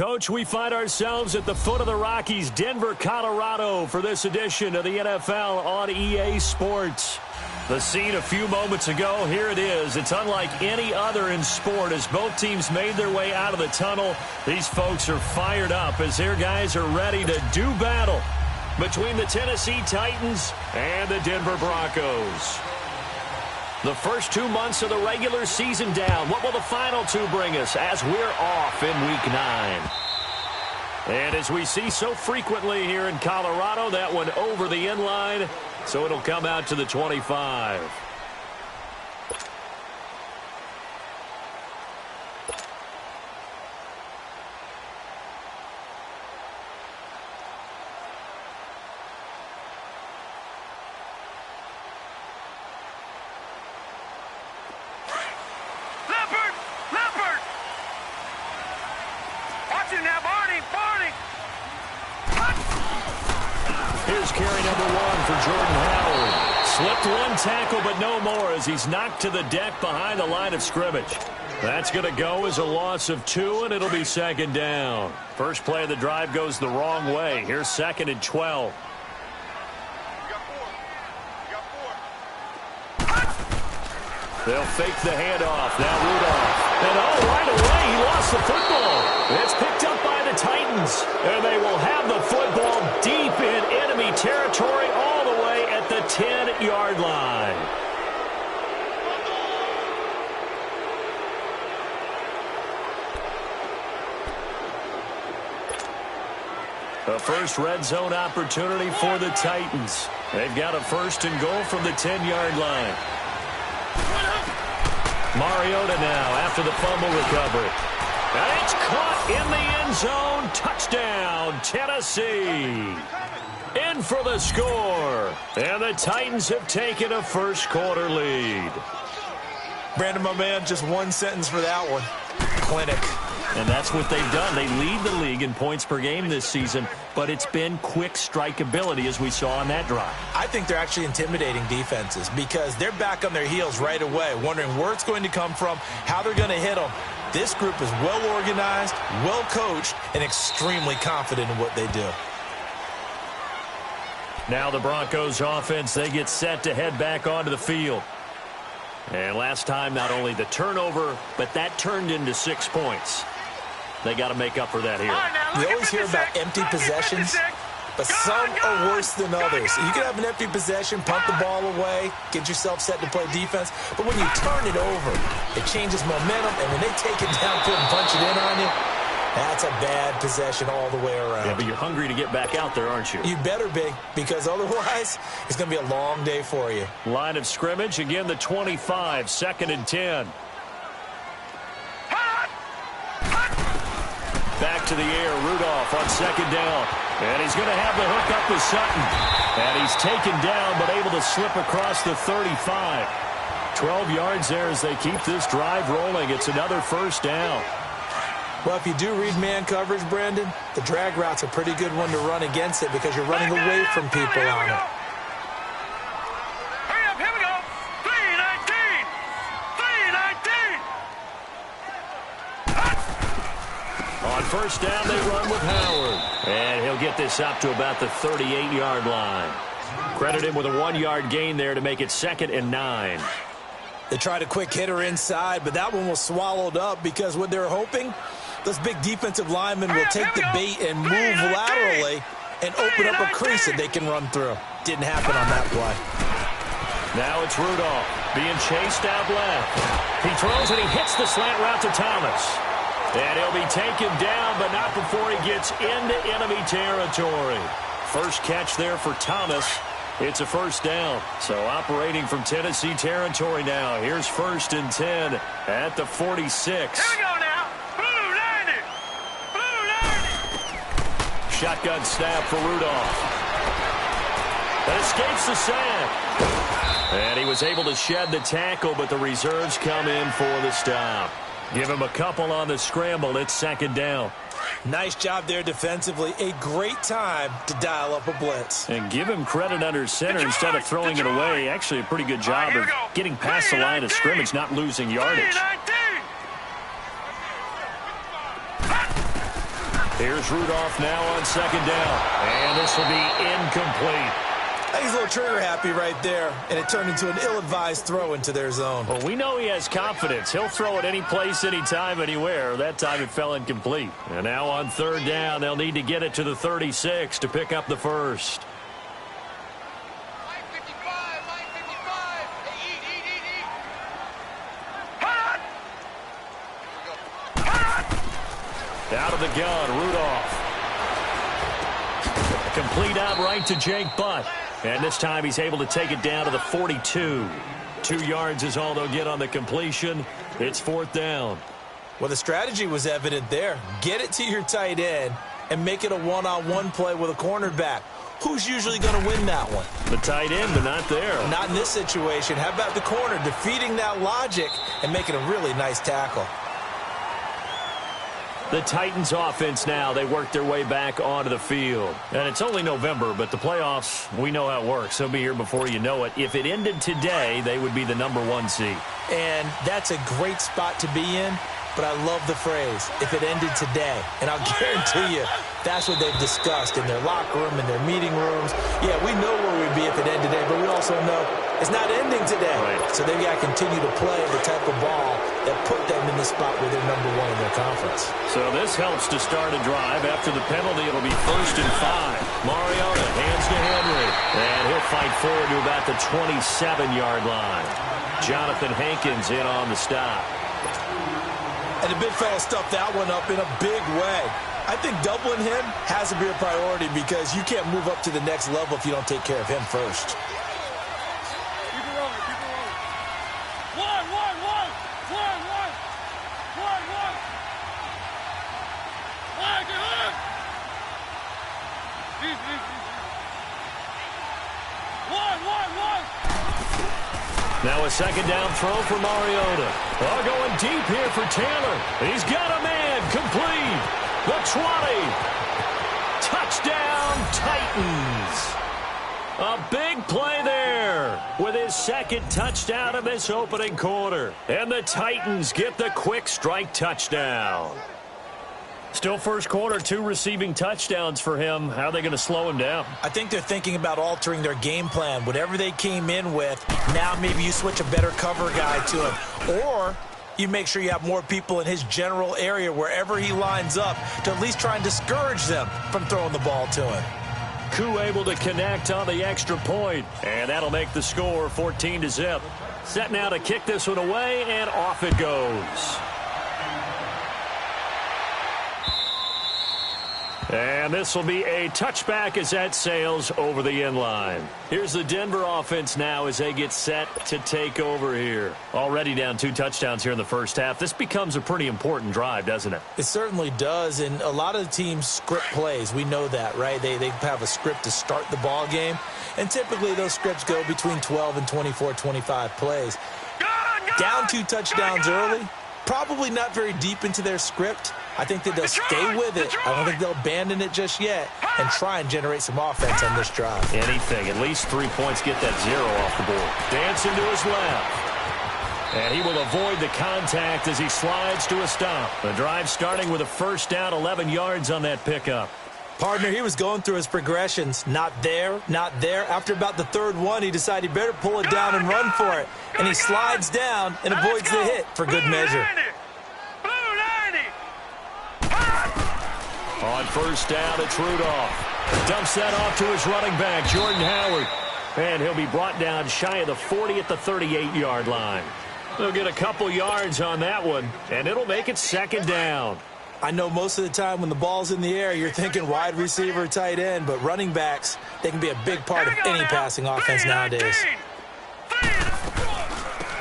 Coach, we find ourselves at the foot of the Rockies, Denver, Colorado, for this edition of the NFL on EA Sports. The scene a few moments ago, here it is. It's unlike any other in sport as both teams made their way out of the tunnel. These folks are fired up as their guys are ready to do battle between the Tennessee Titans and the Denver Broncos. The first 2 months of the regular season down. What will the final two bring us as we're off in Week 9? And as we see so frequently here in Colorado, that one over the inline, so it'll come out to the 25. Here's carry number 1 for Jordan Howard. Slipped one tackle, but no more as he's knocked to the deck behind the line of scrimmage. That's going to go as a loss of 2, and it'll be second down. First play of the drive goes the wrong way. Here's 2nd and 12. They'll fake the handoff. Now Rudolph. And right away, he lost the football. It's picked up by the Titans. And they will have the football deep in enemy territory all the way at the 10-yard line. A first red zone opportunity for the Titans. They've got a 1st and goal from the 10-yard line. Mariota now after the fumble recovery. And it's caught in the end zone. Touchdown, Tennessee. In for the score. And the Titans have taken a first-quarter lead. Brandon, my man, just one sentence for that one. Clinic. And that's what they've done. They lead the league in points per game this season, but it's been quick strikeability as we saw on that drive. I think they're actually intimidating defenses because they're back on their heels right away, wondering where it's going to come from, how they're going to hit them. This group is well organized, well coached, and extremely confident in what they do. Now the Broncos offense, they get set to head back onto the field. And last time, not only the turnover, but that turned into 6 points. They got to make up for that here. We always hear about empty possessions, but some are worse than others. You can have an empty possession, punt the ball away, get yourself set to play defense, but when you turn it over, it changes momentum, and when they take it downfield and punch it in on you, that's a bad possession all the way around. Yeah, but you're hungry to get back out there, aren't you? You better be, because otherwise it's going to be a long day for you. Line of scrimmage, again the 25, 2nd and 10. Back to the air, Rudolph on 2nd down. And he's going to have the hook up with Sutton. And he's taken down, but able to slip across the 35. 12 yards there as they keep this drive rolling. It's another first down. Well, if you do read man coverage, Brandon, the drag route's a pretty good one to run against it because you're running away from people on it. Hurry up, here we go. 3-19. 3-19. On first down, they run with Howard. And he'll get this up to about the 38-yard line. Credit him with a 1-yard gain there to make it 2nd and 9. They tried a quick hitter inside, but that one was swallowed up because what they're hoping, those big defensive linemen will take the bait and move laterally and open up a crease that they can run through. Didn't happen on that play. Now it's Rudolph being chased out left. He throws and he hits the slant route to Thomas. And he'll be taken down, but not before he gets into enemy territory. First catch there for Thomas. It's a first down. So operating from Tennessee territory now. Here's 1st and 10 at the 46. Here we go now. Blue 90. Blue 90. Shotgun snap for Rudolph. That escapes the sack. And he was able to shed the tackle, but the reserves come in for the stop. Give him a couple on the scramble. It's 2nd down. Nice job there defensively. A great time to dial up a blitz. And give him credit under center instead of throwing it away. Actually a pretty good job of getting past the line of scrimmage, not losing yardage. Here's Rudolph now on second down. And this will be incomplete. I think he's a little trigger happy right there, and it turned into an ill-advised throw into their zone. Well, we know he has confidence. He'll throw it any place, anytime, anywhere. That time it fell incomplete. And now on third down, they'll need to get it to the 36 to pick up the first. Out of the gun, Rudolph. Complete out right to Jake Butt. And this time he's able to take it down to the 42. 2 yards is all they'll get on the completion. It's fourth down. Well, the strategy was evident there. Get it to your tight end and make it a one-on-one play with a cornerback. Who's usually going to win that one? The tight end, but not there. Not in this situation. How about the corner defeating that logic and making a really nice tackle? The Titans offense now, they work their way back onto the field. And it's only November, but the playoffs, we know how it works. They'll be here before you know it. If it ended today, they would be the #1 seed. And that's a great spot to be in, but I love the phrase, if it ended today. And I'll guarantee you, that's what they've discussed in their locker room, in their meeting rooms. Yeah, we know where we'd be if it ended today, but we also know it's not ending today. Right. So they've got to continue to play the type of ball that put them in the spot where they're #1 in their conference. So this helps to start a drive. After the penalty, it'll be 1st and 5. Mariota hands to Henry. And he'll fight forward to about the 27-yard line. Jonathan Hankins in on the stop. And the big fella stuffed that one up in a big way. I think doubling him has to be a priority because you can't move up to the next level if you don't take care of him first. Now a second down throw for Mariota. Oh, going deep here for Taylor. He's got a man complete. The 20. Touchdown, Titans. A big play there with his second touchdown of this opening quarter. And the Titans get the quick strike touchdown. Still first quarter, 2 receiving touchdowns for him. How are they going to slow him down? I think they're thinking about altering their game plan. Whatever they came in with, now maybe you switch a better cover guy to him. Or you make sure you have more people in his general area wherever he lines up to at least try and discourage them from throwing the ball to him. Koo able to connect on the extra point. And that'll make the score 14-0. Set now to kick this one away, and off it goes. And this will be a touchback as that sails over the end line. Here's the Denver offense now as they get set to take over here. Already down 2 touchdowns here in the first half. This becomes a pretty important drive, doesn't it? It certainly does, and a lot of the teams script plays. We know that, right? They have a script to start the ball game, and typically those scripts go between 12 and 24, 25 plays. Down 2 touchdowns early, probably not very deep into their script. I think that they'll stay with it. I don't think they'll abandon it just yet and try and generate some offense on this drive. Anything. At least 3 points, get that 0 off the board. Dancing to his left. And he will avoid the contact as he slides to a stop. The drive starting with a first down, 11 yards on that pickup. Partner, he was going through his progressions. Not there, not there. After about the 3rd one, he decided he better pull it down and run for it. And he slides down and avoids the hit for good measure. On first down, it's Rudolph. Dumps that off to his running back, Jordan Howard. And he'll be brought down shy of the 40 at the 38-yard line. They'll get a couple yards on that one, and it'll make it second down. I know most of the time when the ball's in the air, you're thinking wide receiver, tight end, but running backs, they can be a big part of any passing offense nowadays.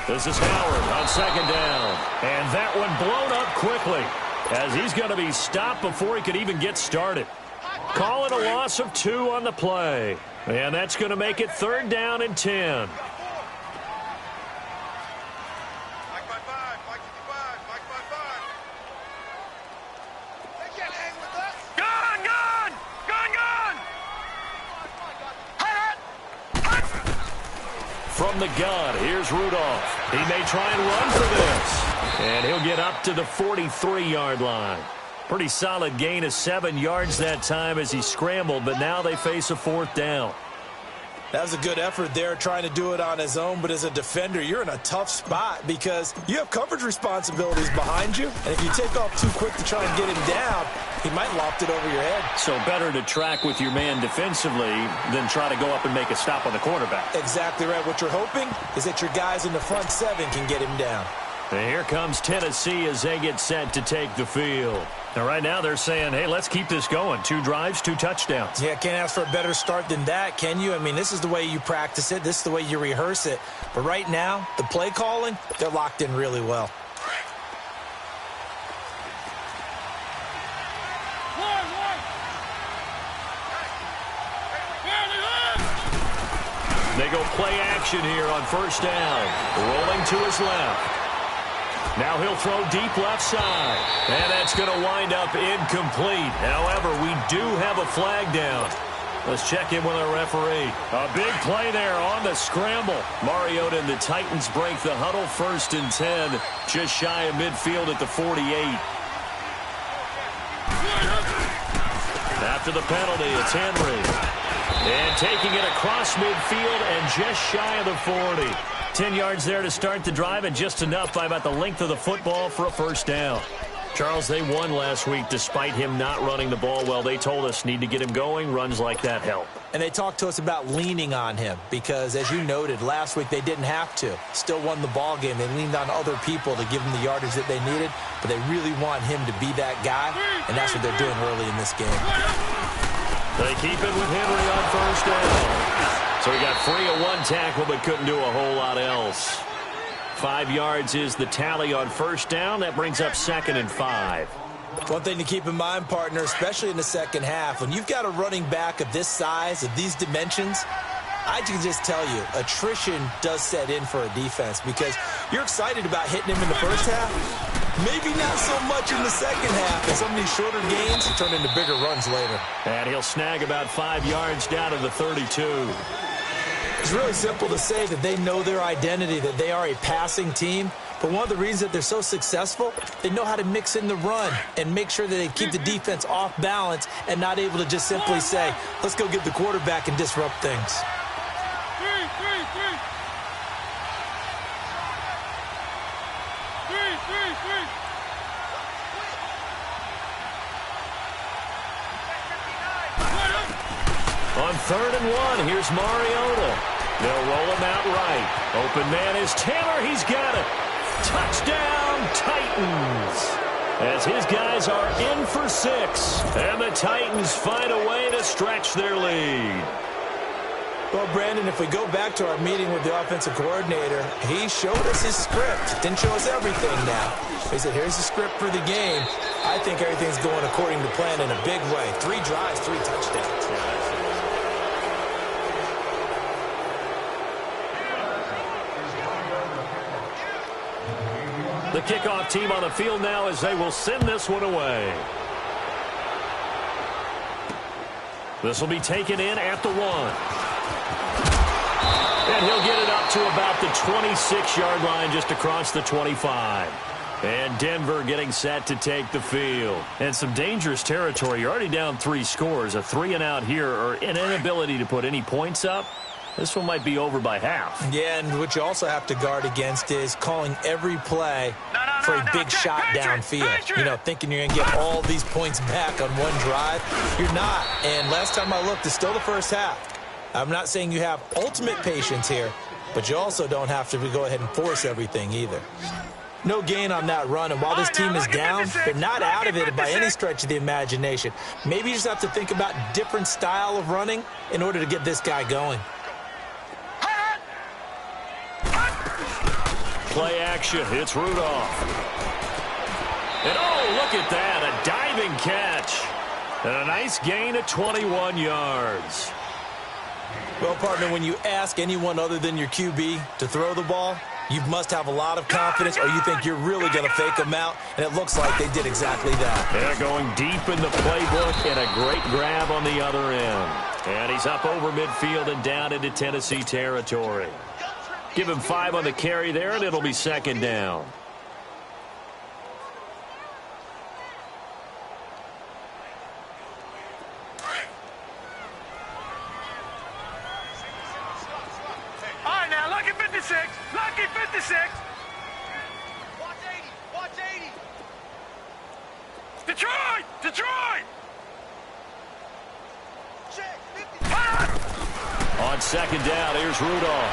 This is Howard on second down. And that one blown up quickly as he's going to be stopped before he could even get started. Call it a loss of 2 on the play. And that's going to make it 3rd down and 10. From the gun, here's Rudolph. He may try and run for this. And he'll get up to the 43-yard line. Pretty solid gain of 7 yards that time as he scrambled, but now they face a 4th down. That was a good effort there, trying to do it on his own. But as a defender, you're in a tough spot because you have coverage responsibilities behind you. And if you take off too quick to try and get him down, he might loft it over your head. So better to track with your man defensively than try to go up and make a stop on the quarterback. Exactly right. What you're hoping is that your guys in the front 7 can get him down. And here comes Tennessee as they get set to take the field. And right now they're saying, hey, let's keep this going. 2 drives, 2 touchdowns. Yeah, can't ask for a better start than that, can you? I mean, this is the way you practice it. This is the way you rehearse it. But right now, the play calling, they're locked in really well. They go play action here on 1st down. Rolling to his left. Now he'll throw deep left side. And that's going to wind up incomplete. However, we do have a flag down. Let's check in with our referee. A big play there on the scramble. Mariota and the Titans break the huddle. 1st and 10. Just shy of midfield at the 48. After the penalty, it's Henry. And taking it across midfield and just shy of the 40. 10 yards there to start the drive, and just enough by about the length of the football for a 1st down. Charles, they won last week despite him not running the ball well. They told us need to get him going. Runs like that help. And they talked to us about leaning on him because, as you noted, last week they didn't have to. Still won the ball game. They leaned on other people to give them the yardage that they needed, but they really want him to be that guy, and that's what they're doing early in this game. They keep it with Henry on 1st down. So he got free of 1 tackle but couldn't do a whole lot else. 5 yards is the tally on 1st down. That brings up 2nd and 5. One thing to keep in mind, partner, especially in the second half, when you've got a running back of this size, of these dimensions, I can just tell you, attrition does set in for a defense because you're excited about hitting him in the first half. Maybe not so much in the second half, and some of these shorter gains turn into bigger runs later. And he'll snag about 5 yards down to the 32. It's really simple to say that they know their identity, that they are a passing team. But one of the reasons that they're so successful, they know how to mix in the run and make sure that they keep the defense off balance and not able to just simply say, let's go get the quarterback and disrupt things. On 3rd and 1, here's Mariota. They'll roll him out right. Open man is Taylor. He's got it. Touchdown, Titans. As his guys are in for 6. And the Titans find a way to stretch their lead. Well, Brandon, if we go back to our meeting with the offensive coordinator, he showed us his script. Didn't show us everything now. He said, here's the script for the game. I think everything's going according to plan in a big way. 3 drives, 3 touchdowns. The kickoff team on the field now as they will send this one away. This will be taken in at the 1. And he'll get it up to about the 26-yard line just across the 25. And Denver getting set to take the field. And some dangerous territory. You're already down 3 scores. A 3-and-out here or an inability to put any points up. This one might be over by half. Yeah, and what you also have to guard against is calling every play for a big shot downfield. You know, thinking you're going to get all these points back on one drive. You're not. And last time I looked, it's still the first half. I'm not saying you have ultimate patience here, but you also don't have to go ahead and force everything either. No gain on that run, and while this team is down, they're not out of it by any stretch of the imagination. Maybe you just have to think about different style of running in order to get this guy going. Play action. It's Rudolph. And oh, look at that. A diving catch. And a nice gain of 21 yards. Well, partner, when you ask anyone other than your QB to throw the ball, you must have a lot of confidence or you think you're really going to fake them out, and it looks like they did exactly that. They're going deep in the playbook and a great grab on the other end. And he's up over midfield and down into Tennessee territory. Give him 5 on the carry there, and it'll be 2nd down. 56. Lucky 56. Watch 80. Watch 80. Detroit. Detroit. Check. 50. On second down, here's Rudolph.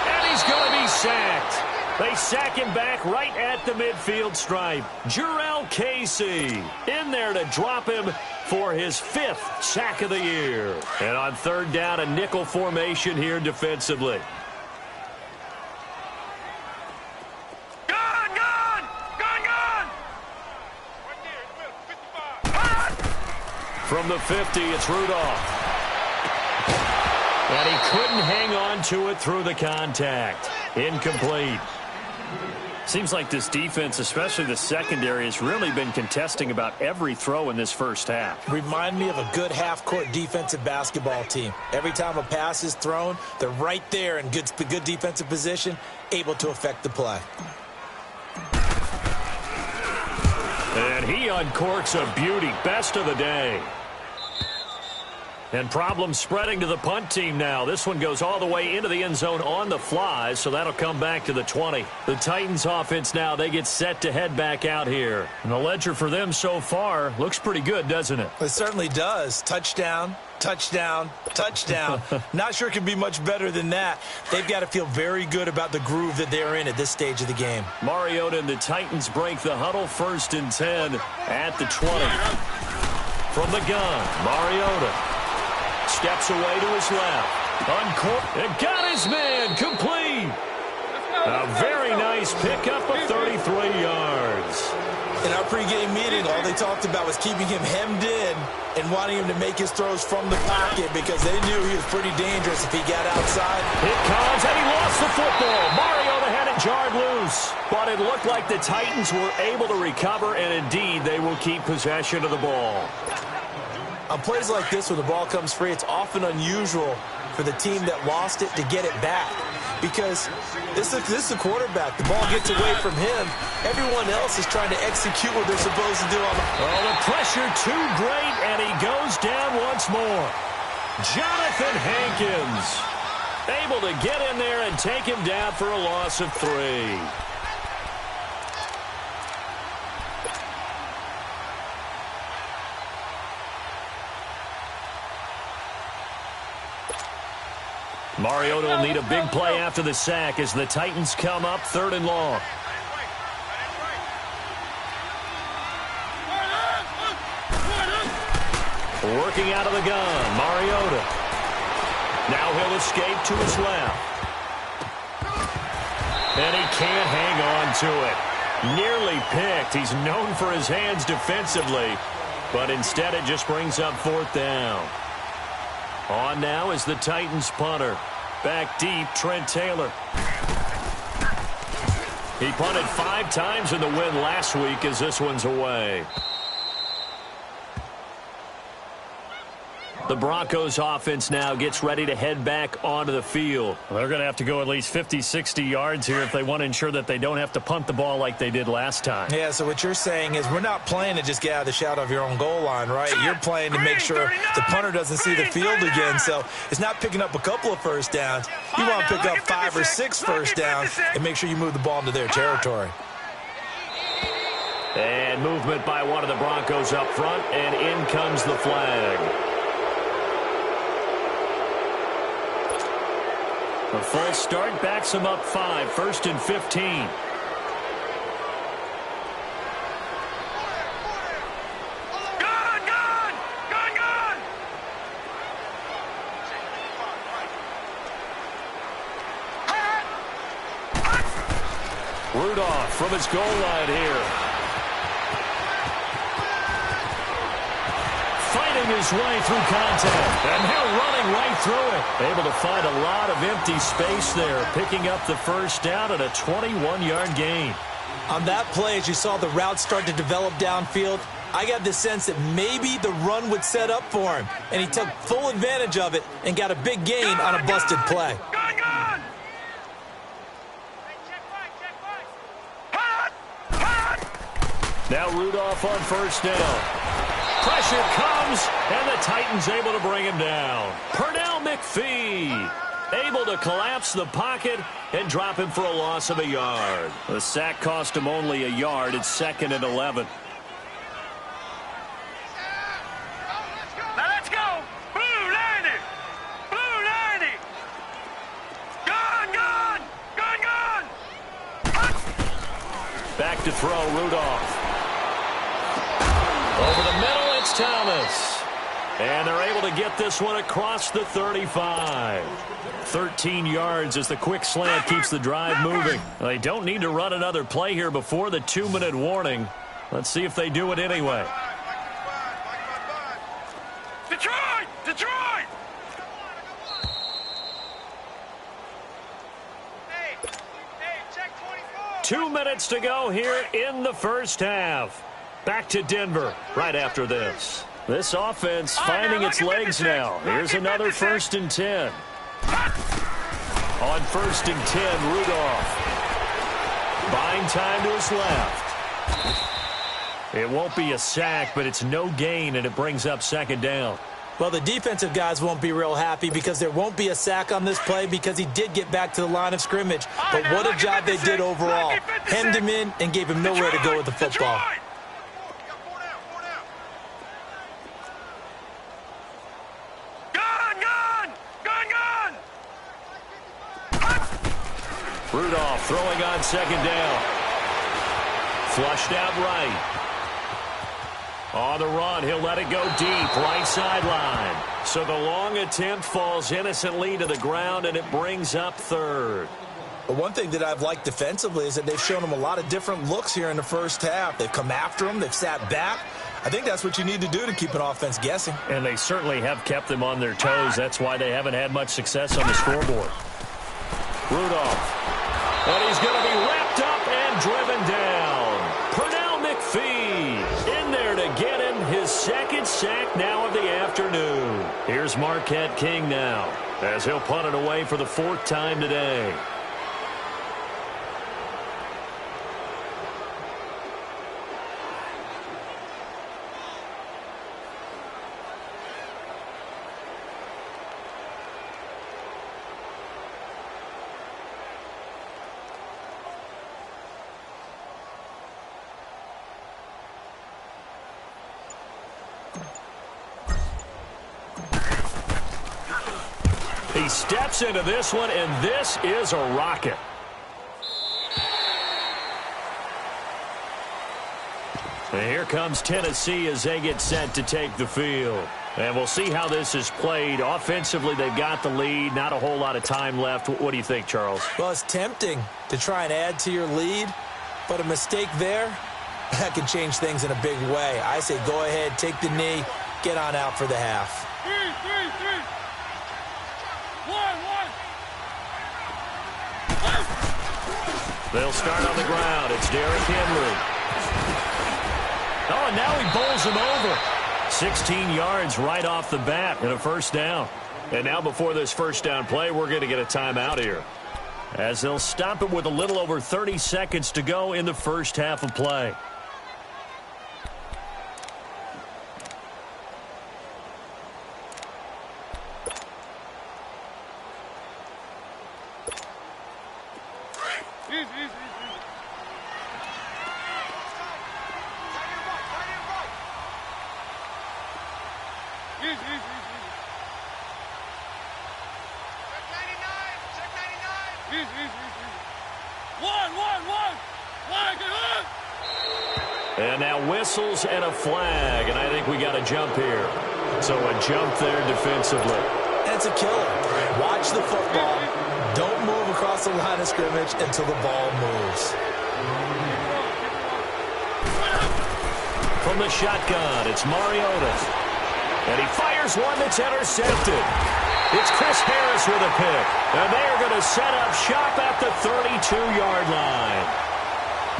And he's going to be sacked. They sack him back right at the midfield stripe. Jurrell Casey in there to drop him for his 5th sack of the year. And on third down, a nickel formation here defensively. Gun, gun, gun, gun. Right there, 55. From the 50, it's Rudolph. And he couldn't hang on to it through the contact. Incomplete. Seems like this defense, especially the secondary, has really been contesting about every throw in this first half. Remind me of a good half-court defensive basketball team. Every time a pass is thrown, they're right there in good defensive position, able to affect the play. And he uncorks a beauty. Best of the day. And problems spreading to the punt team now. This one goes all the way into the end zone on the fly, so that'll come back to the 20. The Titans offense now, they get set to head back out here. And the ledger for them so far looks pretty good, doesn't it? It certainly does. Touchdown, touchdown, touchdown. Not sure it can be much better than that. They've got to feel very good about the groove that they're in at this stage of the game. Mariota and the Titans break the huddle, 1st and 10 at the 20. From the gun, Mariota steps away to his left. Uncorked. And got his man. Complete. A very nice pickup of 33 yards. In our pregame meeting, all they talked about was keeping him hemmed in and wanting him to make his throws from the pocket because they knew he was pretty dangerous if he got outside. It comes, and he lost the football. Mariota had it jarred loose. But it looked like the Titans were able to recover, and indeed, they will keep possession of the ball. On plays like this, when the ball comes free, it's often unusual for the team that lost it to get it back. Because this is the quarterback. The ball gets away from him. Everyone else is trying to execute what they're supposed to do. Oh, the pressure too great, and he goes down once more. Jonathan Hankins able to get in there and take him down for a loss of 3. Mariota will need a big play after the sack as the Titans come up 3rd and long. Working out of the gun, Mariota. Now he'll escape to his left. And he can't hang on to it. Nearly picked. He's known for his hands defensively, but instead it just brings up 4th down. On now is the Titans punter. Back deep, Trent Taylor. He punted 5 times in the win last week as this one's away. The Broncos offense now gets ready to head back onto the field. They're going to have to go at least 50, 60 yards here if they want to ensure that they don't have to punt the ball like they did last time. Yeah, so what you're saying is we're not playing to just get out of the shadow of your own goal line, right? You're playing to make sure the punter doesn't see the field again. So it's not picking up a couple of first downs. You want to pick up 5 or 6 first downs and make sure you move the ball into their territory. And movement by one of the Broncos up front, and in comes the flag. A full start backs him up 5, 1st and 15. Gun, gun, gun, gun. Rudolph from his goal line here. Fighting his way through contact. And now running right through it. Able to find a lot of empty space there. Picking up the first down at a 21-yard gain. On that play, as you saw the route start to develop downfield, I got the sense that maybe the run would set up for him. And he took full advantage of it and got a big gain on a busted play. Gun, gun. Hot, hot. Now Rudolph on first down. Pressure comes, and the Titans able to bring him down. Pernell McPhee able to collapse the pocket and drop him for a loss of a yard. The sack cost him only a yard. It's 2nd and 11. Now let's go. Blue 90. Blue 90. Gone. Back to throw, Rudolph. Over the middle, it's Thomas. And they're able to get this one across the 35. 13 yards as the quick slant keeps the drive moving. They don't need to run another play here before the 2-minute warning. Let's see if they do it anyway. Detroit! 2 minutes to go here in the first half. Back to Denver right after this. This offense finding its legs now. Here's another 1st and 10. On 1st and 10, Rudolph. Buying time to his left. It won't be a sack, but it's no gain, and it brings up 2nd down. Well, the defensive guys won't be real happy because there won't be a sack on this play because he did get back to the line of scrimmage. But what a job they did overall. Hemmed him in and gave him nowhere to go with the football. Rudolph throwing on 2nd down. Flushed out right. On the run, he'll let it go deep, right sideline. So the long attempt falls innocently to the ground, and it brings up 3rd. But one thing that I've liked defensively is that they've shown him a lot of different looks here in the first half. They've come after him. They've sat back. I think that's what you need to do to keep an offense guessing. And they certainly have kept them on their toes. That's why they haven't had much success on the scoreboard. Rudolph. And he's going to be wrapped up and driven down. Pernell McPhee in there to get him his 2nd sack now of the afternoon. Here's Marquette King now as he'll punt it away for the 4th time today. He steps into this one, and this is a rocket. And here comes Tennessee as they get set to take the field. And we'll see how this is played. Offensively, they've got the lead. Not a whole lot of time left. What do you think, Charles? Well, it's tempting to try and add to your lead, but a mistake there, that can change things in a big way. I say go ahead, take the knee, get on out for the half. 3. They'll start on the ground. It's Derrick Henry. Oh, and now he bowls him over. 16 yards right off the bat and a 1st down. And now before this 1st down play, we're going to get a timeout here, as they'll stop it with a little over 30 seconds to go in the first half of play. And now whistles and a flag, and I think we got a jump here. So a jump there defensively. And it's a killer. Watch the football. Don't move across the line of scrimmage until the ball moves. From the shotgun, it's Mariota. And he fires one that's intercepted. It's Chris Harris with a pick. And they are going to set up shop at the 32-yard line.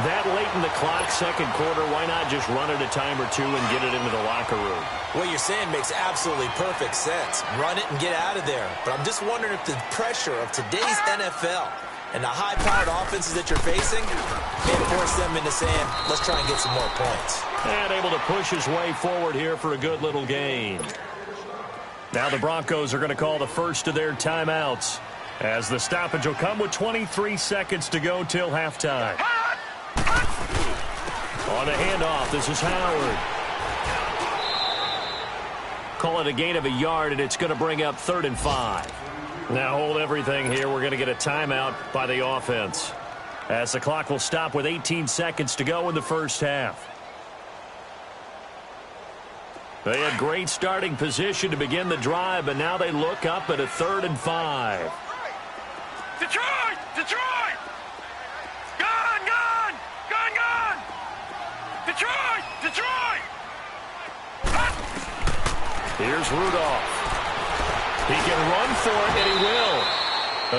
That late in the clock, 2nd quarter, why not just run it a time or two and get it into the locker room? What you're saying makes absolutely perfect sense. Run it and get out of there. But I'm just wondering if the pressure of today's NFL and the high-powered offenses that you're facing may force them into saying, let's try and get some more points. And able to push his way forward here for a good little gain. Now the Broncos are going to call the first of their timeouts. As the stoppage will come with 23 seconds to go till halftime. On the handoff, this is Howard. Call it a gain of a yard, and it's going to bring up 3rd and 5. Now hold everything here. We're going to get a timeout by the offense, as the clock will stop with 18 seconds to go in the first half. They had great starting position to begin the drive, but now they look up at a 3rd and 5. Detroit! Detroit! Gone! Gone! Gone! Gone! Detroit! Detroit! Here's Rudolph. He can run for it, and he will.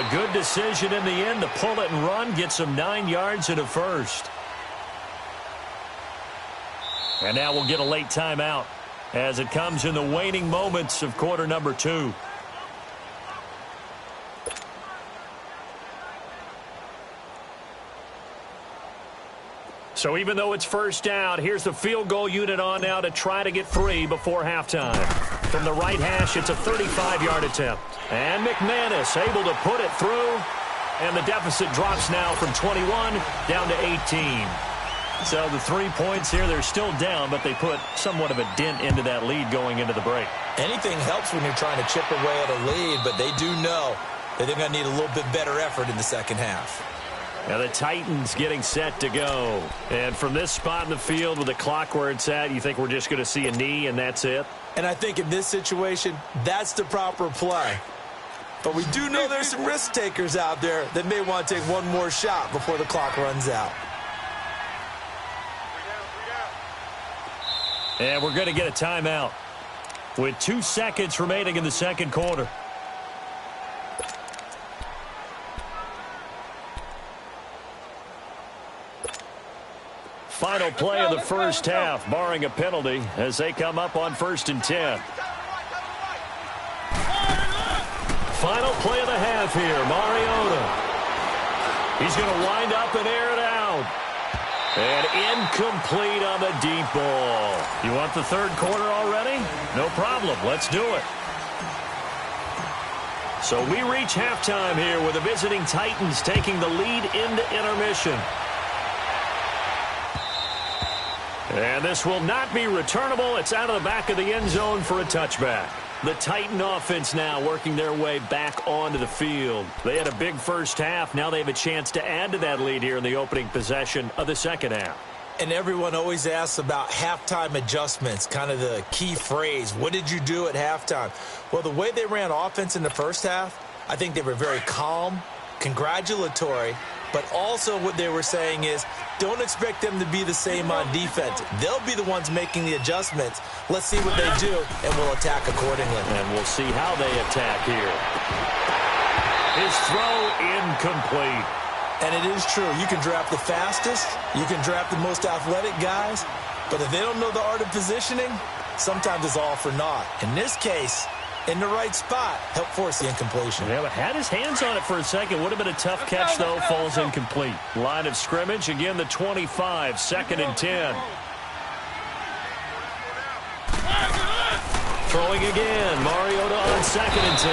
A good decision in the end to pull it and run, get some 9 yards and a first. And now we'll get a late timeout as it comes in the waning moments of quarter number 2. So even though it's first down, here's the field goal unit on now to try to get 3 before halftime. From the right hash, it's a 35-yard attempt. And McManus able to put it through. And the deficit drops now from 21 down to 18. So the 3 points here, they're still down, but they put somewhat of a dent into that lead going into the break. Anything helps when you're trying to chip away at a lead, but they do know that they're going to need a little bit better effort in the second half. Now the Titans getting set to go. And from this spot in the field with the clock where it's at, you think we're just going to see a knee and that's it? And I think in this situation, that's the proper play. But we do know there's some risk takers out there that may want to take one more shot before the clock runs out. And we're going to get a timeout with 2 seconds remaining in the second quarter. Final play of the first half, barring a penalty, as they come up on 1st and 10. Final play of the half here, Mariota. He's going to wind up and air it out. And incomplete on the deep ball. You want the third quarter already? No problem. Let's do it. So we reach halftime here with the visiting Titans taking the lead into intermission. And this will not be returnable. It's out of the back of the end zone for a touchback. The Titan offense now working their way back onto the field. They had a big first half. Now they have a chance to add to that lead here in the opening possession of the second half. And everyone always asks about halftime adjustments, kind of the key phrase. What did you do at halftime? Well, the way they ran offense in the first half, I think they were very calm, congratulatory, but also what they were saying is don't expect them to be the same on defense. They'll be the ones making the adjustments. Let's see what they do, and we'll attack accordingly. And we'll see how they attack here. His throw incomplete. And it is true. You can draft the fastest. You can draft the most athletic guys. But if they don't know the art of positioning, sometimes it's all for naught. In this case, in the right spot, help force the incompletion. Yeah, but had his hands on it for a second. Would have been a tough catch, though. Falls incomplete. Line of scrimmage, again, the 25, 2nd and 10. Throwing again, Mariota on 2nd and 10.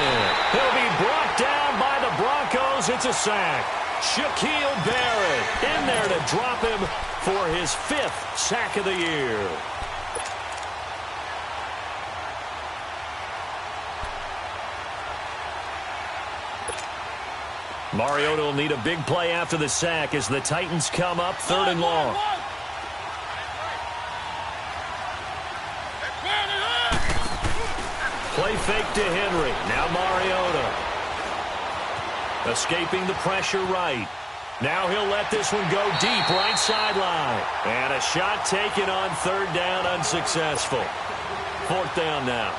He'll be brought down by the Broncos. It's a sack. Shaquille Barrett in there to drop him for his 5th sack of the year. Mariota will need a big play after the sack as the Titans come up 3rd and long. Play fake to Henry. Now Mariota. Escaping the pressure right. Now he'll let this one go deep right sideline. And a shot taken on 3rd down, unsuccessful. 4th down now.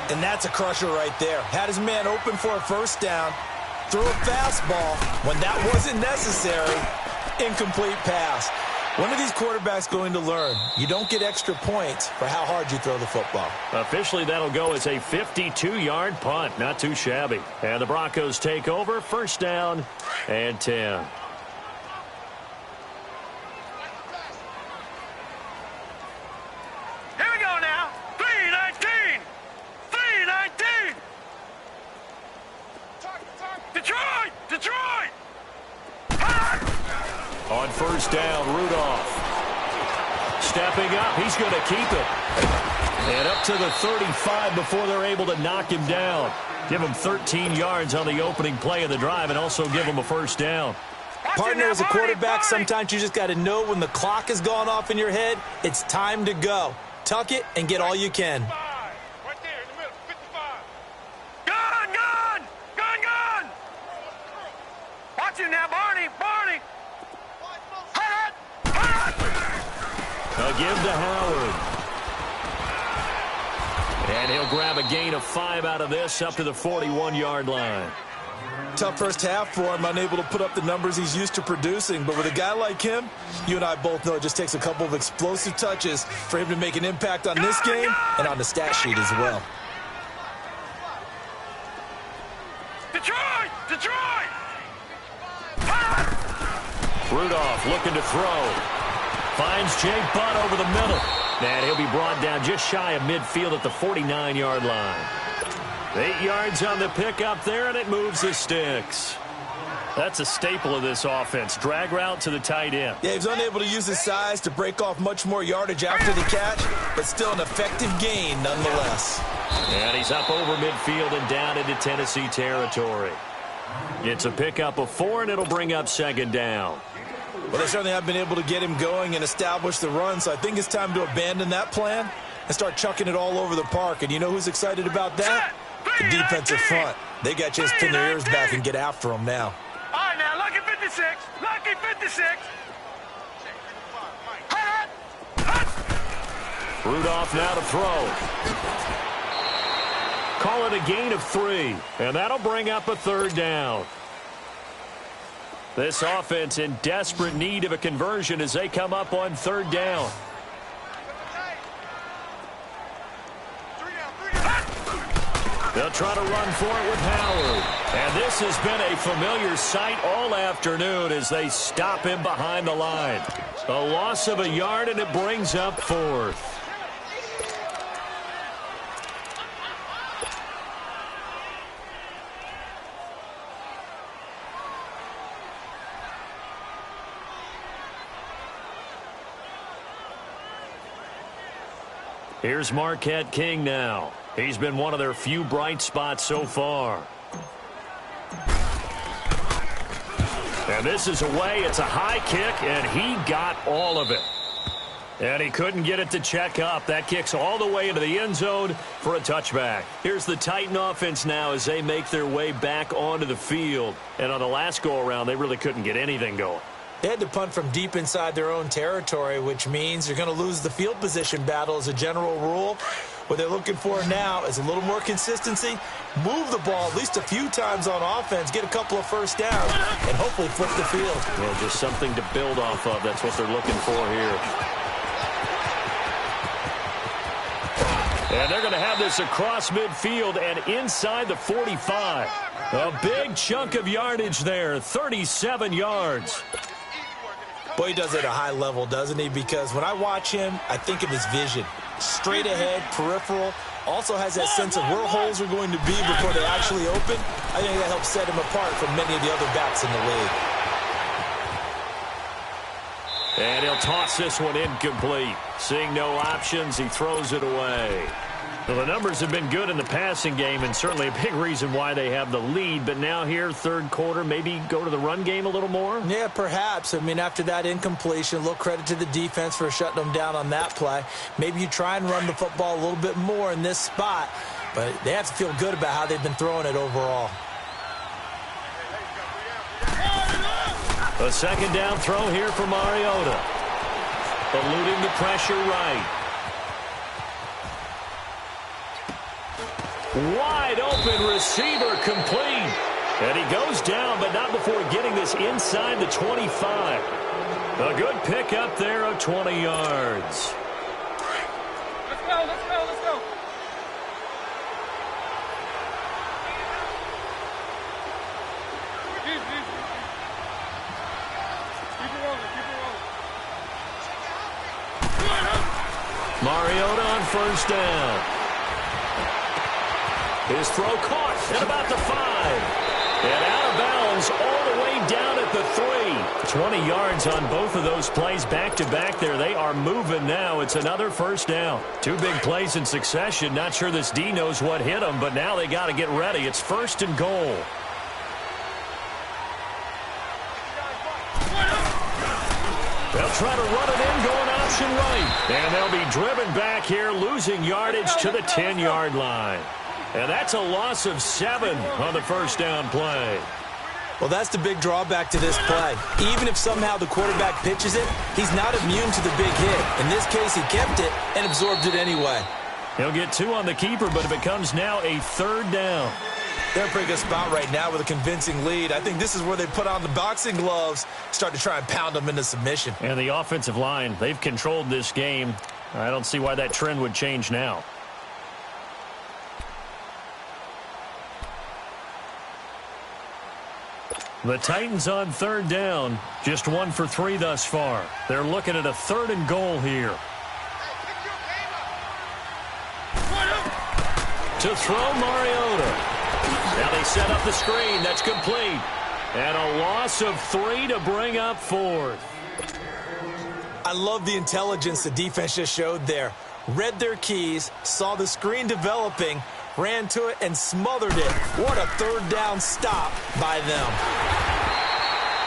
And that's a crusher right there. Had his man open for a 1st down. Threw a fastball when that wasn't necessary. Incomplete pass. When are these quarterbacks going to learn? You don't get extra points for how hard you throw the football. Officially, that'll go as a 52-yard punt. Not too shabby. And the Broncos take over. 1st down and 10. Here we go now. 3-19. 3-19. Detroit! first down. Rudolph stepping up. He's going to keep it. And up to the 35 before they're able to knock him down. Give him 13 yards on the opening play of the drive and also give him a first down. Partner, as a quarterback, sometimes you just got to know when the clock has gone off in your head, it's time to go. Tuck it and get all you can. Right there in the middle, 55. Gun, gun! Gun, gun! Watch it now, Barney, Barney! Hot! A give to Howard. And he'll grab a gain of 5 out of this up to the 41-yard line. Tough first half for him, unable to put up the numbers he's used to producing. But with a guy like him, you and I both know it just takes a couple of explosive touches for him to make an impact on this game and on the stat sheet as well. Detroit! Detroit! Rudolph looking to throw. Finds Jake Butt over the middle. And he'll be brought down just shy of midfield at the 49-yard line. 8 yards on the pickup there, and it moves the sticks. That's a staple of this offense. Drag route to the tight end. Yeah, he's unable to use his size to break off much more yardage after the catch, but still an effective gain nonetheless. And he's up over midfield and down into Tennessee territory. It's a pickup of 4, and it'll bring up second down. Well, they certainly have been able to get him going and establish the run, so I think it's time to abandon that plan and start chucking it all over the park. And you know who's excited about that? The defensive front. They got a chance to pin their ears back and get after him now. All right, now, lucky 56. Lucky 56. Hot! Rudolph now to throw. Call it a gain of 3, and that'll bring up a third down. This offense in desperate need of a conversion as they come up on third down. They'll try to run for it with Howard. And this has been a familiar sight all afternoon as they stop him behind the line. A loss of a yard, and it brings up 4th. Here's Marquette King now. He's been one of their few bright spots so far. And this is away. It's a high kick, and he got all of it. And he couldn't get it to check up. That kicks all the way into the end zone for a touchback. Here's the Titan offense now as they make their way back onto the field. And on the last go-around, they really couldn't get anything going. They had to punt from deep inside their own territory, which means you're going to lose the field position battle as a general rule. What they're looking for now is a little more consistency, move the ball at least a few times on offense, get a couple of first downs, and hopefully flip the field. Well, just something to build off of. That's what they're looking for here. And they're going to have this across midfield and inside the 45. A big chunk of yardage there, 37 yards. Boy, he does it at a high level, doesn't he? Because when I watch him, I think of his vision. Straight ahead, peripheral. Also has that sense of where holes are going to be before they actually open. I think that helps set him apart from many of the other backs in the league. And he'll toss this one incomplete. Seeing no options, he throws it away. Well, the numbers have been good in the passing game, and certainly a big reason why they have the lead. But now here, third quarter, maybe go to the run game a little more? Yeah, perhaps. I mean, after that incompletion, a little credit to the defense for shutting them down on that play. Maybe you try and run the football a little bit more in this spot. But they have to feel good about how they've been throwing it overall. A second down throw here for Mariota. Eluding the pressure right. Wide open receiver complete. And he goes down, but not before getting this inside the 25. A good pickup there of 20 yards. Let's go, let's go, let's go. Keep it rolling, keep it rolling. Mariota on first down. His throw caught at about the 5. And out of bounds all the way down at the 3. 20 yards on both of those plays back-to-back there. They are moving now. It's another first down. 2 big plays in succession. Not sure this D knows what hit them, but now they got to get ready. It's 1st and goal. They'll try to run it in, going option right. And they'll be driven back here, losing yardage to the 10-yard line. And that's a loss of 7 on the first down play. Well, that's the big drawback to this play. Even if somehow the quarterback pitches it, he's not immune to the big hit. In this case, he kept it and absorbed it anyway. He'll get 2 on the keeper, but it becomes now a 3rd down. They're in a pretty good spot right now with a convincing lead. I think this is where they put on the boxing gloves, start to try and pound them into submission. And the offensive line, they've controlled this game. I don't see why that trend would change now. The Titans on 3rd down, just 1 for 3 thus far. They're looking at a 3rd and goal here. To throw Mariota. Now they set up the screen. That's complete. And a loss of 3 to bring up 4th. I love the intelligence the defense just showed there. Read their keys, saw the screen developing, ran to it, and smothered it. What a 3rd down stop by them.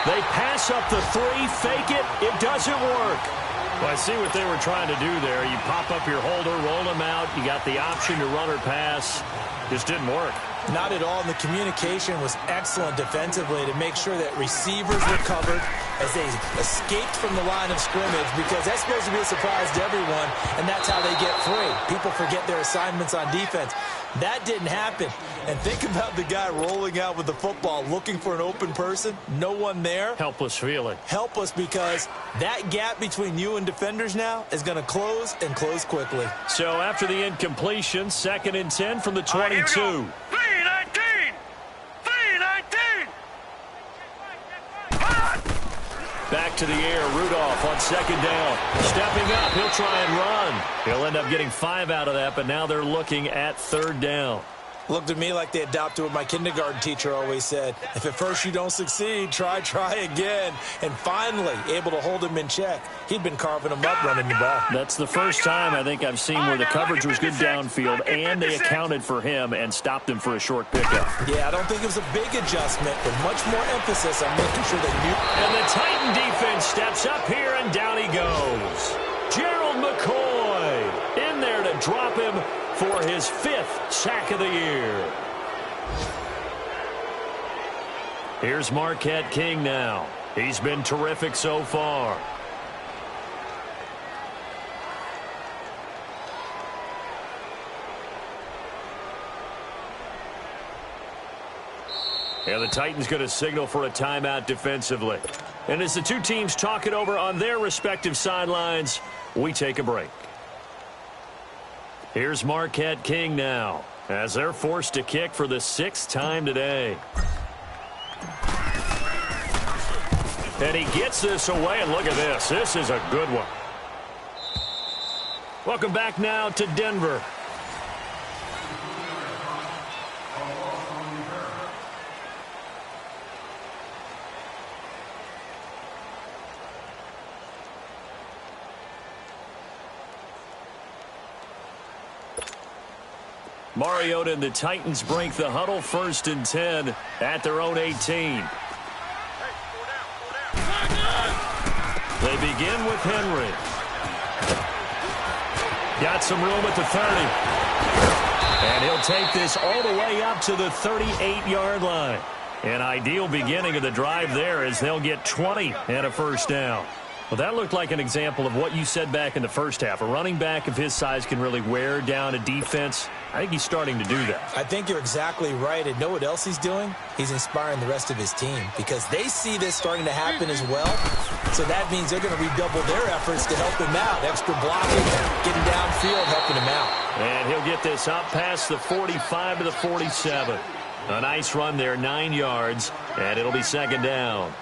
They pass up the 3, fake it. It doesn't work. Well, I see what they were trying to do there. You pop up your holder, roll them out. You got the option to run or pass. Just didn't work. Not at all, and the communication was excellent defensively to make sure that receivers were covered as they escaped from the line of scrimmage, because that's supposed to be a surprise to everyone, and that's how they get free. People forget their assignments on defense. That didn't happen. And think about the guy rolling out with the football, looking for an open person, no one there. Helpless feeling. Helpless, because that gap between you and defenders now is going to close, and close quickly. So after the incompletion, 2nd and 10 from the 22. Back to the air, Rudolph on 2nd down. Stepping up, he'll try and run. He'll end up getting 5 out of that, but now they're looking at 3rd down. Looked to me like they adopted what my kindergarten teacher always said. If at first you don't succeed, try again. And finally, able to hold him in check. He'd been carving him up running the ball. That's the first time I think I've seen where the coverage was good downfield and they accounted for him and stopped him for a short pickup. Yeah, I don't think it was a big adjustment, but much more emphasis on making sure they knew. And the Titan defense steps up here, and down he goes. Gerald McCoy in there to drop him for his 5th sack of the year. Here's Marquette King now. He's been terrific so far. And the Titans going to signal for a timeout defensively. And as the 2 teams talk it over on their respective sidelines, we take a break. Here's Marquette King now, as they're forced to kick for the 6th time today. And he gets this away, and look at this. This is a good one. Welcome back now to Denver. Mariota and the Titans break the huddle, 1st and 10 at their own 18. They begin with Henry. Got some room at the 30. And he'll take this all the way up to the 38-yard line. An ideal beginning of the drive there as they'll get 20 and a 1st down. Well, that looked like an example of what you said back in the first half. A running back of his size can really wear down a defense. I think he's starting to do that. I think you're exactly right. And know what else he's doing? He's inspiring the rest of his team because they see this starting to happen as well. So that means they're going to redouble their efforts to help him out. Extra blocking, getting downfield, helping him out. And he'll get this up past the 45 to the 47. A nice run there, 9 yards, and it'll be 2nd down.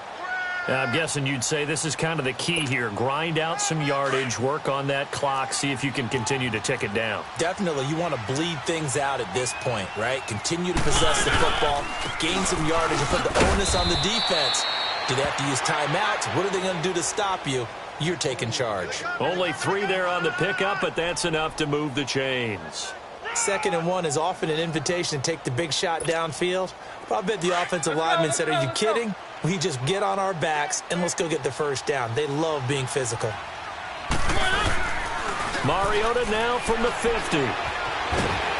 I'm guessing you'd say this is kind of the key here. Grind out some yardage, work on that clock, see if you can continue to tick it down. Definitely, you want to bleed things out at this point, right? Continue to possess the football, gain some yardage, and put the onus on the defense. Do they have to use timeouts? What are they going to do to stop you? You're taking charge. Only 3 there on the pickup, but that's enough to move the chains. 2nd and 1 is often an invitation to take the big shot downfield. But I bet the offensive lineman said, are you kidding? We just get on our backs and let's go get the first down. They love being physical. Mariota now from the 50.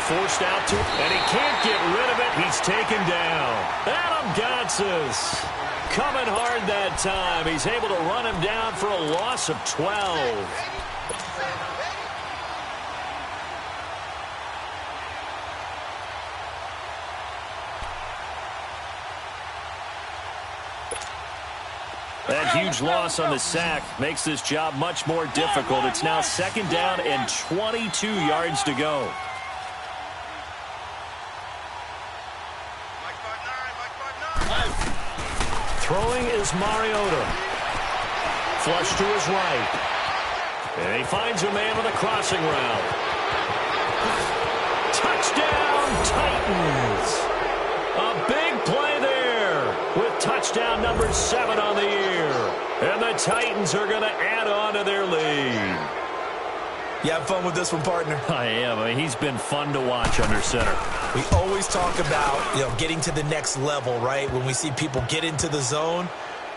Forced out to, and he can't get rid of it. He's taken down. Adam Gotsis coming hard that time. He's able to run him down for a loss of 12. That huge loss on the sack makes this job much more difficult. It's now 2nd down and 22 yards to go. Throwing is Mariota. Flush to his right. And he finds a man on the crossing route. Touchdown, Titans. A big play there with touchdown number 7 on the year. And the Titans are going to add on to their lead. You have fun with this one, partner? I am. I mean, he's been fun to watch under center. We always talk about, getting to the next level, right? When we see people get into the zone,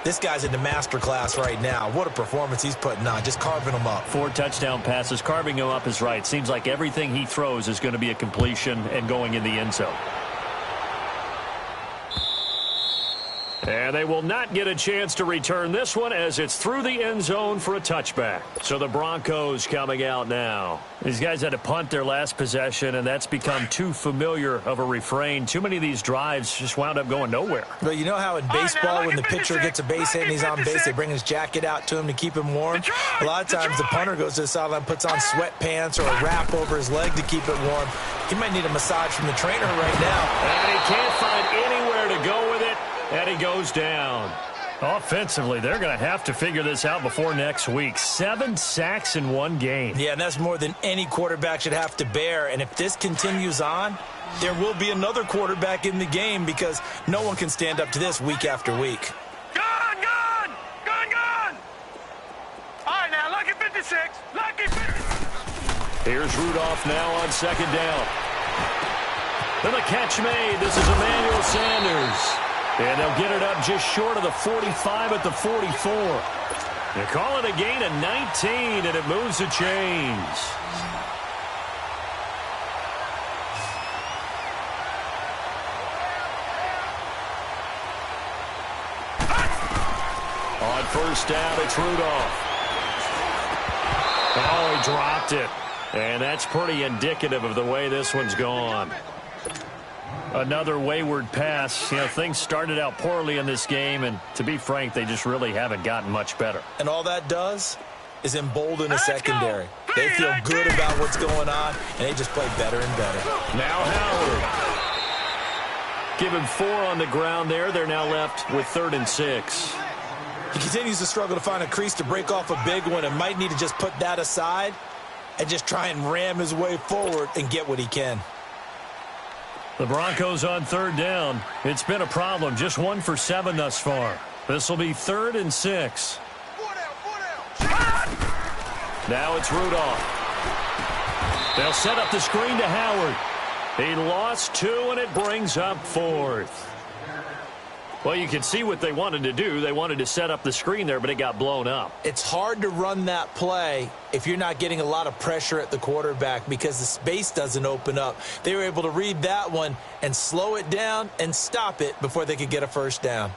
this guy's in the master class right now. What a performance he's putting on, just carving them up. 4 touchdown passes. Carving him up is right. Seems like everything he throws is going to be a completion and going in the end zone. And they will not get a chance to return this one as it's through the end zone for a touchback. So the Broncos coming out now. These guys had to punt their last possession, and that's become too familiar of a refrain. Too many of these drives just wound up going nowhere. But you know how in baseball when the pitcher gets a base hit and he's on base, they bring his jacket out to him to keep him warm? A lot of times the punter goes to the sideline, puts on sweatpants or a wrap over his leg to keep it warm. He might need a massage from the trainer right now. And he can't find anywhere to go with it. And he goes down. Offensively, they're going to have to figure this out before next week. 7 sacks in 1 game. Yeah, and that's more than any quarterback should have to bear. And if this continues on, there will be another quarterback in the game because no one can stand up to this week after week. Gun, gun! Gun, gun! All right, now, lucky 56. Lucky 56. Here's Rudolph now on 2nd down. And the catch made. This is Emmanuel Sanders. And they'll get it up just short of the 45 at the 44. They call it a gain of 19, and it moves the chains. On 1st down, it's Rudolph. Oh, he dropped it. And that's pretty indicative of the way this one's gone. Another wayward pass. Things started out poorly in this game, and to be frank, they just really haven't gotten much better. And all that does is embolden a secondary. They feel good about what's going on, and they just play better and better. Now Howard. Give him 4 on the ground there. They're now left with 3rd and 6. He continues to struggle to find a crease to break off a big one and might need to just put that aside and just try and ram his way forward and get what he can. The Broncos on 3rd down. It's been a problem. Just 1 for 7 thus far. This will be 3rd and 6. Now it's Rudolph. They'll set up the screen to Howard. He lost 2, and it brings up 4th. Well, you can see what they wanted to do. They wanted to set up the screen there, but it got blown up. It's hard to run that play if you're not getting a lot of pressure at the quarterback because the space doesn't open up. They were able to read that one and slow it down and stop it before they could get a 1st down.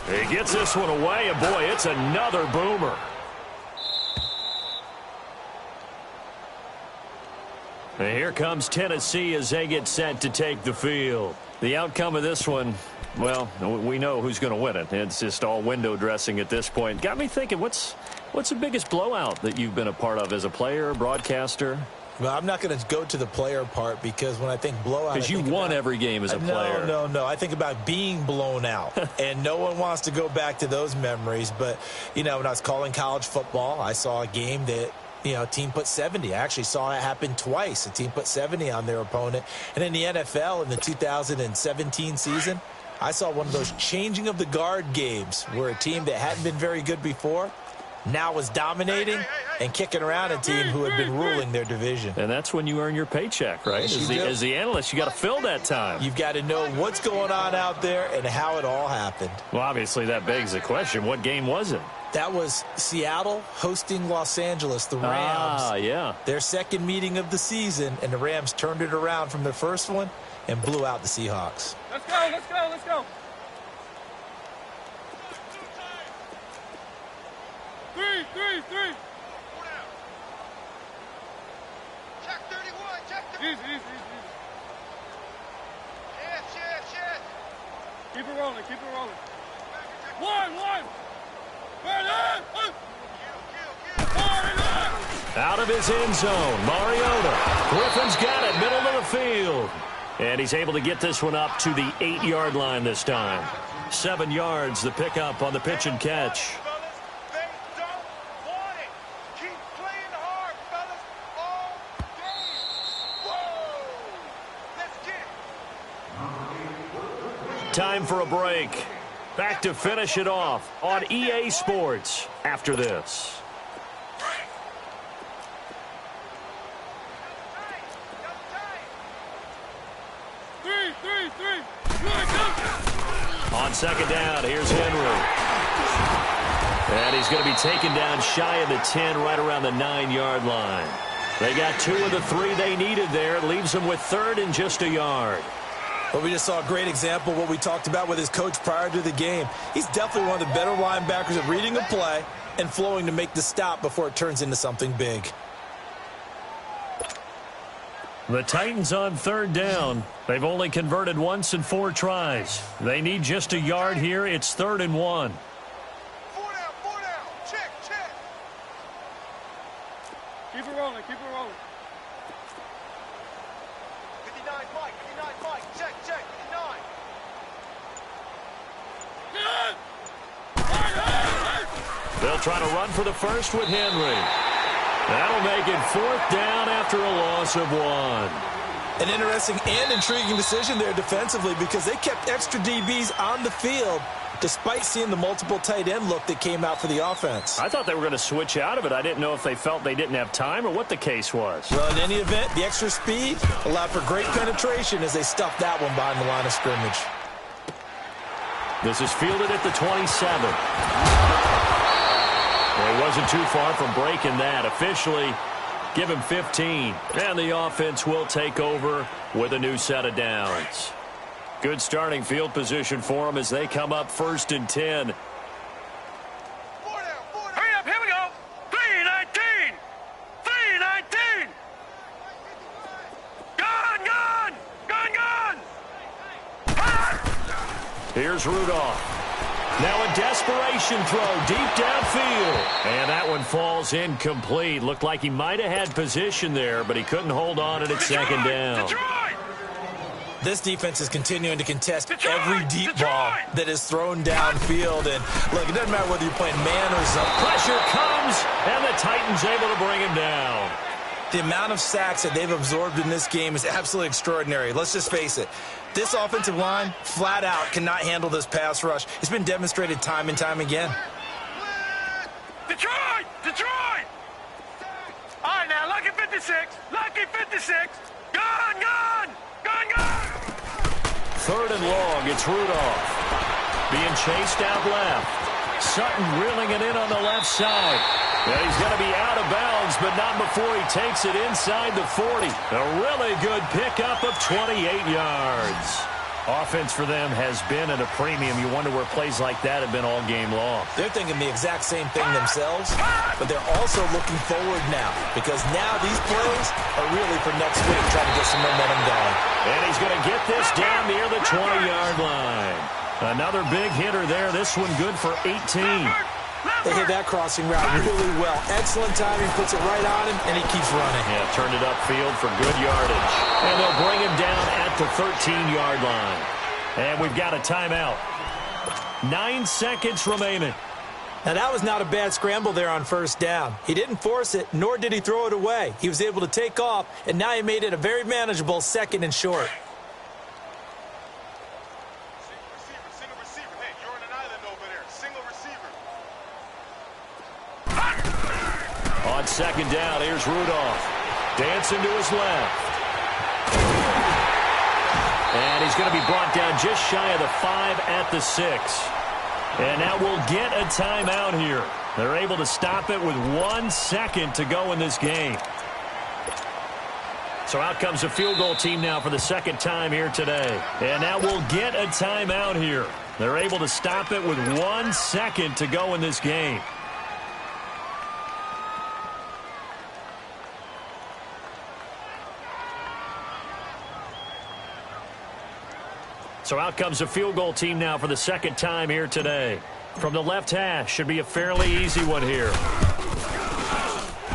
He gets this one away, and boy, it's another boomer. And here comes Tennessee as they get set to take the field. The outcome of this one, well, we know who's going to win it. It's just all window dressing at this point. Got me thinking, what's the biggest blowout that you've been a part of as a player, broadcaster? Well, I'm not going to go to the player part because when I think blowout, because you won every game as a player. No. I think about being blown out, and no one wants to go back to those memories. But, you know, when I was calling college football, I saw a game that, you know, a team put 70. I actually saw it happen twice. A team put 70 on their opponent. And in the NFL in the 2017 season, I saw one of those changing of the guard games where a team that hadn't been very good before now was dominating and kicking around a team who had been ruling their division. And that's when you earn your paycheck, right? As the analyst, you got to fill that time. You've got to know what's going on out there and how it all happened. Well, obviously that begs the question, what game was it? That was Seattle hosting Los Angeles, the Rams. Yeah. Their second meeting of the season, and the Rams turned it around from their first one and blew out the Seahawks. Let's go. 3. Check 31, check 31. Easy. Yes. Keep it rolling. One. Out of his end zone, Mariota. Griffin's got it, middle of the field. And he's able to get this one up to the 8-yard line this time. 7 yards, the pickup on the pitch and catch. Time for a break. Back to finish it off on EA Sports after this. On second down, here's Henry. And he's going to be taken down shy of the 10, right around the 9-yard line. They got 2 of the 3 they needed there. It leaves them with 3rd and just a yard. Well, we just saw a great example of what we talked about with his coach prior to the game. He's definitely one of the better linebackers at reading a play and flowing to make the stop before it turns into something big. The Titans on 3rd down. They've only converted once in 4 tries. They need just a yard here. It's 3rd and 1. 4 down. Check. Keep it rolling. 59 Mike. Check. 59. They'll try to run for the first with Henry. That'll make it 4th down after a loss of 1. An interesting and intriguing decision there defensively because they kept extra DBs on the field despite seeing the multiple tight end look that came out for the offense. I thought they were going to switch out of it. I didn't know if they felt they didn't have time or what the case was. Well, in any event, the extra speed allowed for great penetration as they stuffed that one behind the line of scrimmage. This is fielded at the 27. Well, he wasn't too far from breaking that. Officially, give him 15. And the offense will take over with a new set of downs. Good starting field position for them as they come up 1st and 10. 4 down. Hurry up, here we go. 3-19. Gun. Here's Rudolph. Now a desperation throw deep downfield. And that one falls incomplete. Looked like he might have had position there, but he couldn't hold on at 2nd down. This defense is continuing to contest every deep ball that is thrown downfield. And, look, it doesn't matter whether you're playing man or zone. Pressure comes, and the Titans able to bring him down. The amount of sacks that they've absorbed in this game is absolutely extraordinary. Let's just face it. This offensive line, flat out, cannot handle this pass rush. It's been demonstrated time and time again. Detroit! All right, now, lucky 56. Gun! 3rd and long, it's Rudolph. Being chased out left. Sutton reeling it in on the left side. And he's going to be out of bounds, but not before he takes it inside the 40. A really good pickup of 28 yards. Offense for them has been at a premium. You wonder where plays like that have been all game long. They're thinking the exact same thing themselves, but they're also looking forward now because now these plays are really for next week, trying to get some momentum going. And he's going to get this down near the 20-yard line. Another big hitter there. This one good for 18. They hit that crossing route really well. Excellent timing, puts it right on him, and he keeps running. Yeah, turned it upfield for good yardage. And they'll bring him down at the 13-yard line. And we've got a timeout. 9 seconds remaining. Now, that was not a bad scramble there on first down. He didn't force it, nor did he throw it away. He was able to take off, and now he made it a very manageable 2nd and short. Single receiver. Hey, you're on an island over there. Single receiver. On 2nd down, here's Rudolph. Dancing to his left. And he's going to be brought down just shy of the 5 at the 6. And now we'll get a timeout here. They're able to stop it with 1 second to go in this game. So out comes the field goal team now for the 2nd time here today. And now we'll get a timeout here. They're able to stop it with 1 second to go in this game. So out comes the field goal team now for the 2nd time here today. From the left hash, should be a fairly easy one here.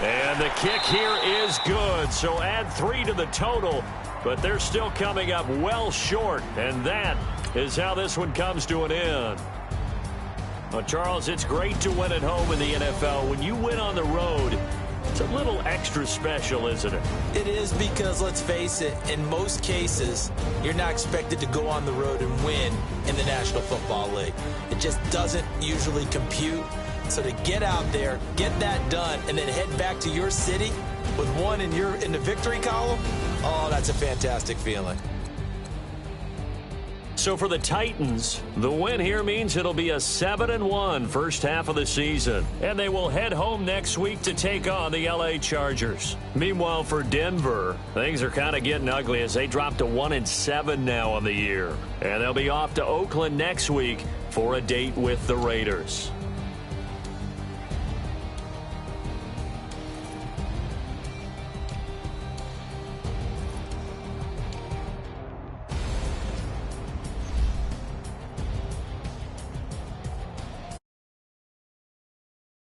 And the kick here is good. So add 3 to the total, but they're still coming up well short. And that is how this one comes to an end. Well, Charles, it's great to win at home in the NFL. When you win on the road, it's a little extra special, isn't it? It is because, let's face it, in most cases, you're not expected to go on the road and win in the National Football League. It just doesn't usually compute. So to get out there, get that done, and then head back to your city with one in the victory column, oh, that's a fantastic feeling. So for the Titans, the win here means it'll be a 7-1 first half of the season. And they will head home next week to take on the LA Chargers. Meanwhile, for Denver, things are kind of getting ugly as they drop to 1-7 now on the year. And they'll be off to Oakland next week for a date with the Raiders.